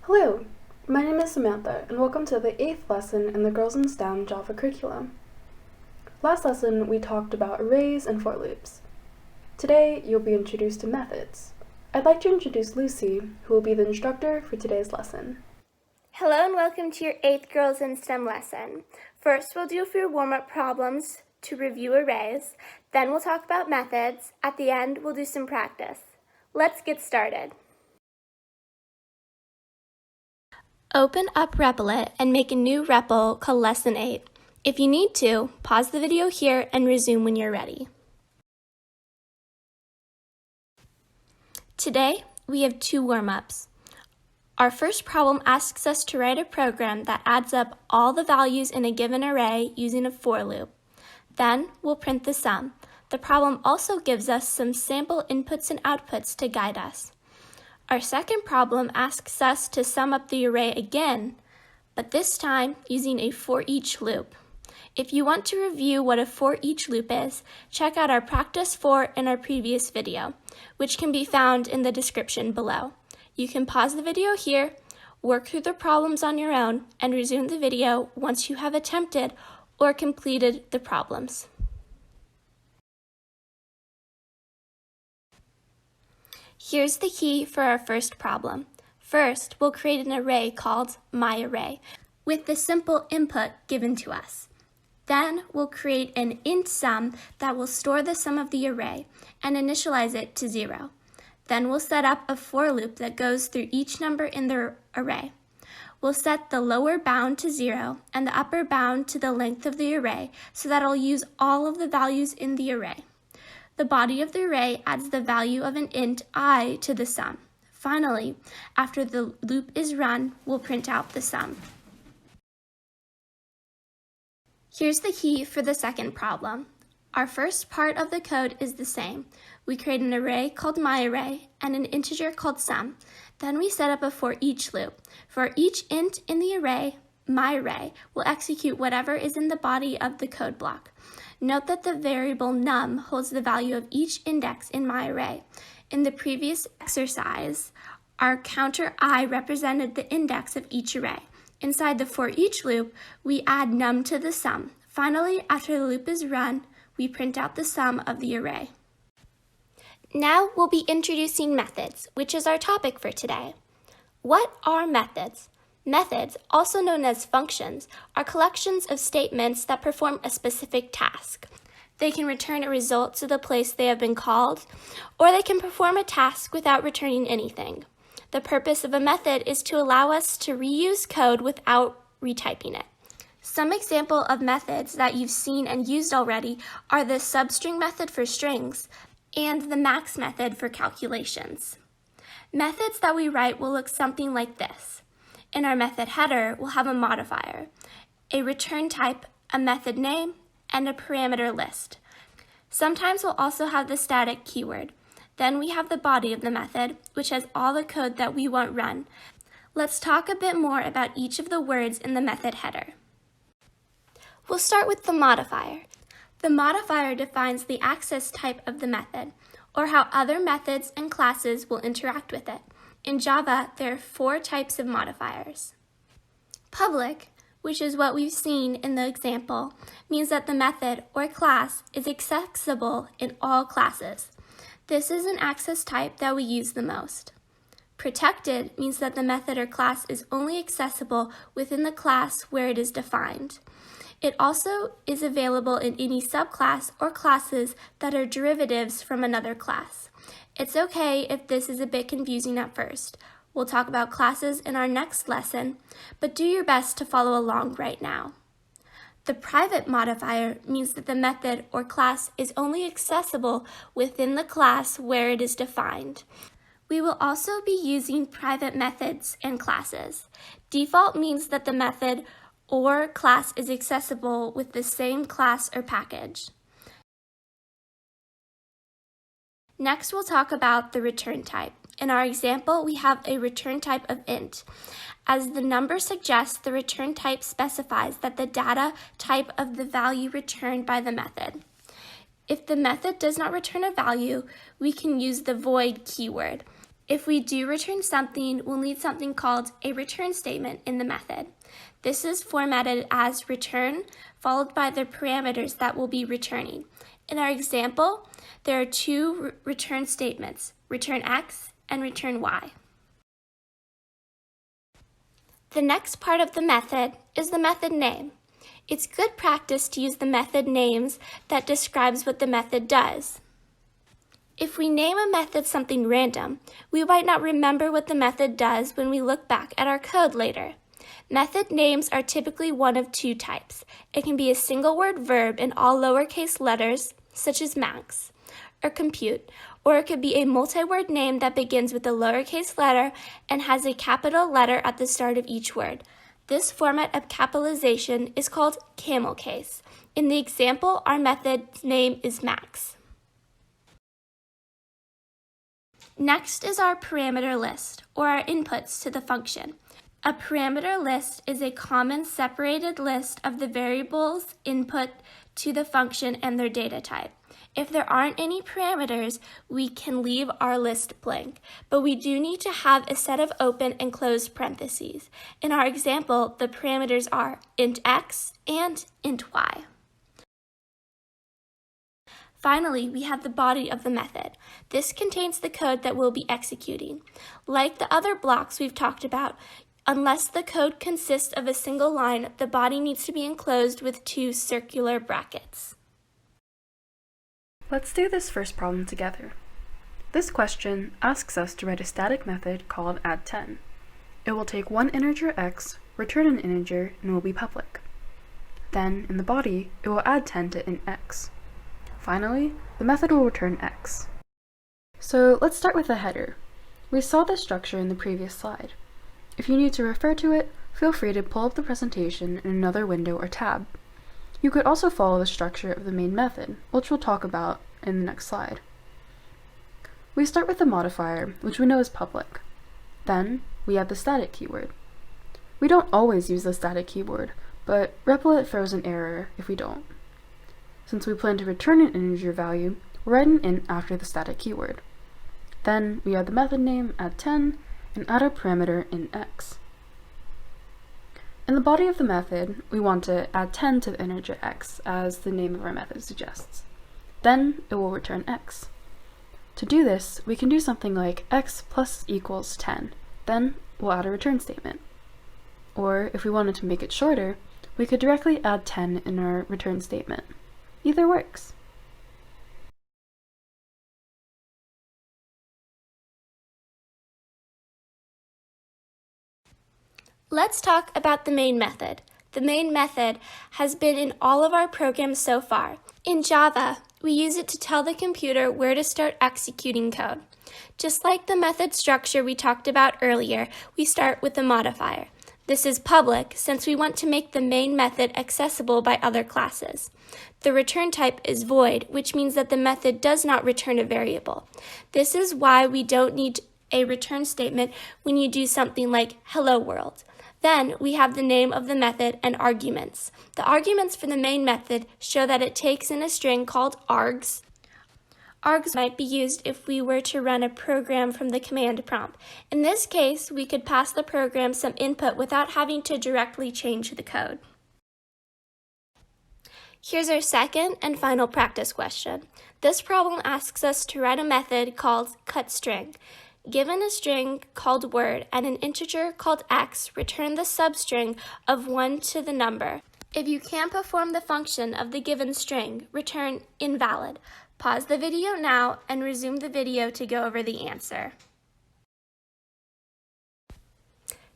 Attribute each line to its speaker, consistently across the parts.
Speaker 1: Hello, my name is Samantha, and welcome to the 8th lesson in the Girls in STEM Java curriculum. Last lesson, we talked about arrays and for loops. Today, you'll be introduced to methods. I'd like to introduce Lucy, who will be the instructor for today's lesson.
Speaker 2: Hello and welcome to your 8th Girls in STEM lesson. First, we'll do a few warm-up problems to review arrays. Then we'll talk about methods. At the end, we'll do some practice. Let's get started. Open up Replit and make a new REPL called Lesson 8. If you need to, pause the video here and resume when you're ready. Today, we have two warm-ups. Our first problem asks us to write a program that adds up all the values in a given array using a for loop. Then, we'll print the sum. The problem also gives us some sample inputs and outputs to guide us. Our second problem asks us to sum up the array again, but this time using a for each loop. If you want to review what a for each loop is, check out our practice 4 in our previous video, which can be found in the description below. You can pause the video here, work through the problems on your own, and resume the video once you have attempted or completed the problems. Here's the key for our first problem. First, we'll create an array called myArray with the simple input given to us. Then, we'll create an int sum that will store the sum of the array and initialize it to 0. Then we'll set up a for loop that goes through each number in the array. We'll set the lower bound to 0 and the upper bound to the length of the array so that it'll use all of the values in the array. The body of the array adds the value of an int I to the sum. Finally, after the loop is run, we'll print out the sum. Here's the key for the second problem. Our first part of the code is the same. We create an array called myArray and an integer called sum. Then we set up a for each loop. For each int in the array, myArray will execute whatever is in the body of the code block. Note that the variable num holds the value of each index in myArray. In the previous exercise, our counter I represented the index of each array. Inside the for each loop, we add num to the sum. Finally, after the loop is run, we print out the sum of the array. Now we'll be introducing methods, which is our topic for today. What are methods? Methods, also known as functions, are collections of statements that perform a specific task. They can return a result to the place they have been called, or they can perform a task without returning anything. The purpose of a method is to allow us to reuse code without retyping it. Some example of methods that you've seen and used already are the substring method for strings and the max method for calculations. Methods that we write will look something like this. In our method header, we'll have a modifier, a return type, a method name, and a parameter list. Sometimes we'll also have the static keyword. Then we have the body of the method, which has all the code that we want run. Let's talk a bit more about each of the words in the method header. We'll start with the modifier. The modifier defines the access type of the method, or how other methods and classes will interact with it. In Java, there are 4 types of modifiers. Public, which is what we've seen in the example, means that the method or class is accessible in all classes. This is an access type that we use the most. Protected means that the method or class is only accessible within the class where it is defined. It also is available in any subclass or classes that are derivatives from another class. It's okay if this is a bit confusing at first. We'll talk about classes in our next lesson, but do your best to follow along right now. The private modifier means that the method or class is only accessible within the class where it is defined. We will also be using private methods and classes. Default means that the method or class is accessible with the same class or package. Next, we'll talk about the return type. In our example, we have a return type of int. As the number suggests, the return type specifies that the data type of the value returned by the method. If the method does not return a value, we can use the void keyword. If we do return something, we'll need something called a return statement in the method. This is formatted as return, followed by the parameters that we'll be returning. In our example, there are two return statements, return X and return Y. The next part of the method is the method name. It's good practice to use the method names that describes what the method does. If we name a method something random, we might not remember what the method does when we look back at our code later. Method names are typically one of two types. It can be a single word verb in all lowercase letters, such as max, or compute, or it could be a multi-word name that begins with a lowercase letter and has a capital letter at the start of each word. This format of capitalization is called camel case. In the example, our method's name is max. Next is our parameter list, or our inputs to the function. A parameter list is a common separated list of the variables input to the function and their data type. If there aren't any parameters, we can leave our list blank, but we do need to have a set of open and closed parentheses. In our example, the parameters are int x and int y. Finally, we have the body of the method. This contains the code that we'll be executing. Like the other blocks we've talked about, unless the code consists of a single line, the body needs to be enclosed with two circular brackets.
Speaker 1: Let's do this first problem together. This question asks us to write a static method called add10. It will take one integer x, return an integer, and will be public. Then, in the body, it will add 10 to int x. Finally, the method will return x. So let's start with the header. We saw this structure in the previous slide. If you need to refer to it, feel free to pull up the presentation in another window or tab. You could also follow the structure of the main method, which we'll talk about in the next slide. We start with the modifier, which we know is public. Then, we add the static keyword. We don't always use the static keyword, but Replit throws an error if we don't. Since we plan to return an integer value, we'll write an int after the static keyword. Then, we add the method name, add10, and add our parameter int x. In the body of the method, we want to add 10 to the integer x, as the name of our method suggests. Then, it will return x. To do this, we can do something like x plus equals 10. Then, we'll add a return statement. Or, if we wanted to make it shorter, we could directly add 10 in our return statement. Either works.
Speaker 2: Let's talk about the main method. The main method has been in all of our programs so far. In Java, we use it to tell the computer where to start executing code. Just like the method structure we talked about earlier, we start with the modifier. This is public since we want to make the main method accessible by other classes. The return type is void, which means that the method does not return a variable. This is why we don't need a return statement when you do something like hello world. Then we have the name of the method and arguments. The arguments for the main method show that it takes in a string called args. Args might be used if we were to run a program from the command prompt. In this case, we could pass the program some input without having to directly change the code. Here's our second and final practice question. This problem asks us to write a method called cutString. Given a string called word and an integer called x, return the substring of 1 to the number. If you can't perform the function of the given string, return invalid. Pause the video now and resume the video to go over the answer.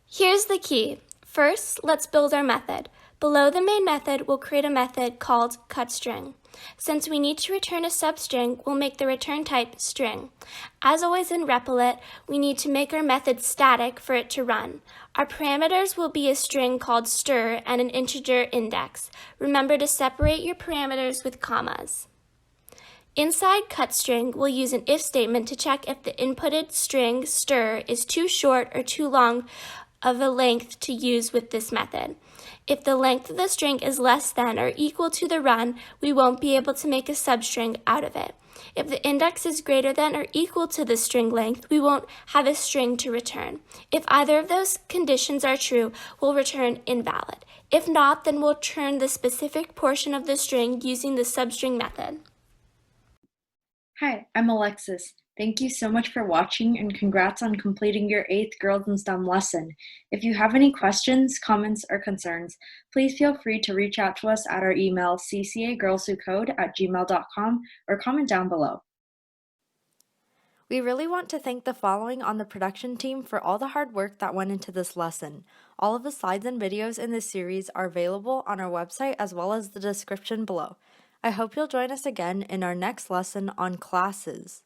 Speaker 2: Here's the key. First, let's build our method. Below the main method, we'll create a method called cutString. Since we need to return a substring, we'll make the return type string. As always in Replit, we need to make our method static for it to run. Our parameters will be a string called stir and an integer index. Remember to separate your parameters with commas. Inside cutString, we'll use an if statement to check if the inputted string stir is too short or too long of a length to use with this method. If the length of the string is less than or equal to the run, we won't be able to make a substring out of it. If the index is greater than or equal to the string length, we won't have a string to return. If either of those conditions are true, we'll return invalid. If not, then we'll return the specific portion of the string using the substring method.
Speaker 3: Hi, I'm Alexis. Thank you so much for watching and congrats on completing your 8th Girls in STEM lesson. If you have any questions, comments, or concerns, please feel free to reach out to us at our email ccagirlswhocode@gmail.com or comment down below.
Speaker 4: We really want to thank the following on the production team for all the hard work that went into this lesson. All of the slides and videos in this series are available on our website as well as the description below. I hope you'll join us again in our next lesson on classes.